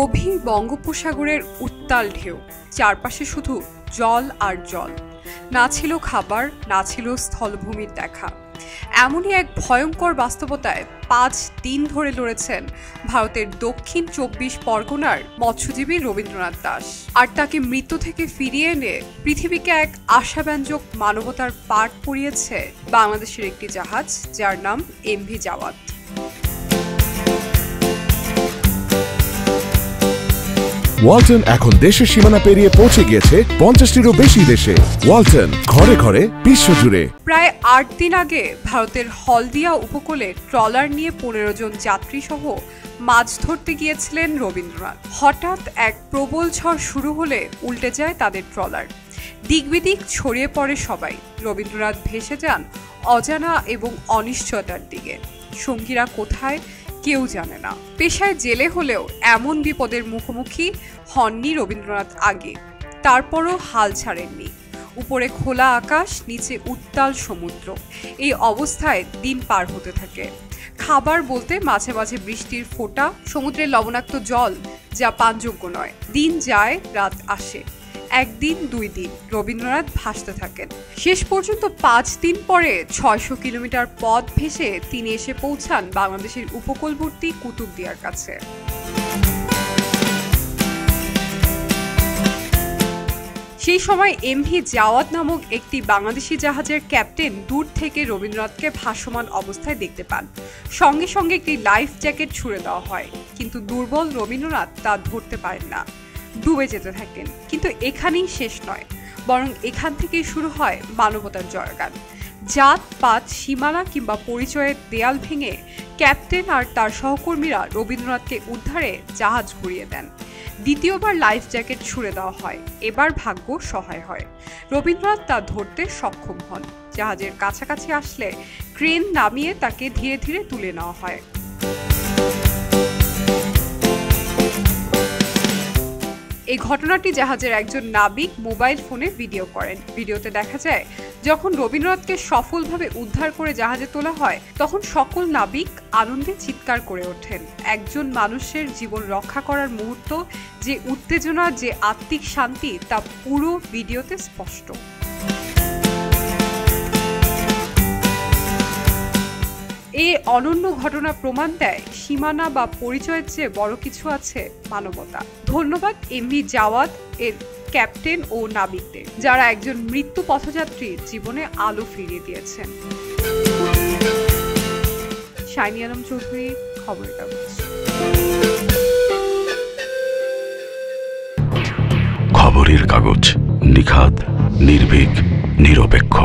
গভীর বঙ্গোপসাগরের উত্তাল ঢেউ, চারপাশে শুধু জল আর জল। না ছিল খাবার, না ছিল স্থলভূমির দেখা। এমনই এক ভয়ঙ্কর বাস্তবতায় 5 দিন ধরে লড়েছেন ভারতের দক্ষিণ 24 পরগনার মৎস্যজীবী রবীন্দ্রনাথ দাস। আর তাকে মৃত্যু থেকে ফিরিয়ে এনে পৃথিবীকে এক আশাব্যঞ্জক মানবতার পাঠ পড়িয়েছে বাংলাদেশের একটি জাহাজ, যার নাম এমভি জাওয়াত। ওয়ালটন এখন দেশের সীমানা পেরিয়ে পৌঁছে গিয়েছে 50টিরও বেশি দেশে। ওয়ালটন, ঘরে ঘরে, বিশ্বজুড়ে। প্রায় 8 দিন আগে ভারতের হলদিয়া উপকূলে ট্রলার নিয়ে 15 জন যাত্রী সহ মাছ ধরতে গিয়েছিলেন রবীন্দ্রনাথ। হঠাৎ এক প্রবল ঝড় শুরু হলে উল্টে যায় তাদের ট্রলার। দিকবিদিক ছড়িয়ে পড়ে সবাই। রবীন্দ্রনাথ ভেসে যান অজানা এবং অনিশ্চয়তার দিকে। সঙ্গীরা কোথায় কেউ জানে না। পেশায় জেলে হলেও এমন বিপদের মুখোমুখি হননি রবীন্দ্রনাথ আগে। তারপরও হাল ছাড়েননি। উপরে খোলা আকাশ, নিচে উত্তাল সমুদ্র। এই অবস্থায় দিন পার হতে থাকে। খাবার বলতে মাঝে মাঝে বৃষ্টির ফোঁটা, সমুদ্রের লবণাক্ত জল যা পানযোগ্য নয়। দিন যায়, রাত আসে। 1 দিন 2 দিন রবীন্দ্রনাথ ভাসতে থাকেন। শেষ পর্যন্ত 5 দিন পরে 600 কিলোমিটার পথ ভেসে তিনি এসে পৌঁছান বাংলাদেশের উপকূলবর্তী কুতুবদিয়ার কাছে। সেই সময় এমভি জাওয়াত নামক একটি বাংলাদেশি জাহাজের ক্যাপ্টেন দূর থেকে রবীন্দ্রনাথকে ভাসমান অবস্থায় দেখতে পান। সঙ্গে সঙ্গে একটি লাইফ জ্যাকেট ছুড়ে দেওয়া হয়, কিন্তু দুর্বল রবীন্দ্রনাথ তা ধরতে পারেন না। ডুবে যেতে থাকেন। কিন্তু এখানেই শেষ নয়, বরং এখান থেকেই শুরু হয় মানবতার জয়গান। জাত পাত, সীমানা কিংবা পরিচয়ের দেয়াল ভেঙে ক্যাপ্টেন আর তার সহকর্মীরা রবীন্দ্রনাথকে উদ্ধারে জাহাজ ঘুরিয়ে দেন। দ্বিতীয়বার লাইফ জ্যাকেট ছুড়ে দেওয়া হয়। এবার ভাগ্য সহায় হয়। রবীন্দ্রনাথ তা ধরতে সক্ষম হন। জাহাজের কাছাকাছি আসলে ক্রেন নামিয়ে তাকে ধীরে ধীরে তুলে নেওয়া হয়। এই ঘটনাটি জাহাজের একজন নাবিক মোবাইল ফোনে ভিডিও করেন। ভিডিওতে দেখা যায়, যখন রবীন্দ্রনাথকে সফলভাবে উদ্ধার করে জাহাজে তোলা হয়, তখন সকল নাবিক আনন্দে চিৎকার করে ওঠেন। একজন মানুষের জীবন রক্ষা করার মুহূর্ত, যে উত্তেজনা, যে আত্মিক শান্তি, তা পুরো ভিডিওতে স্পষ্ট। এই অনন্য ঘটনা প্রমাণ দেয়, সীমানা বা পরিচয়ের চেয়ে বড় কিছু আছে মানবতা। ধন্যবাদ এমভি জাওয়াত এর ক্যাপ্টেন ও নাবিকদের, যারা একজন মৃত্যু পথযাত্রীর জীবনে আলো ফিরিয়ে দিয়েছেন। শাইনি আলম চৌধুরী, খবরের কাগজ। খবরের কাগজ, নিখাত, নির্ভীক, নিরপেক্ষ।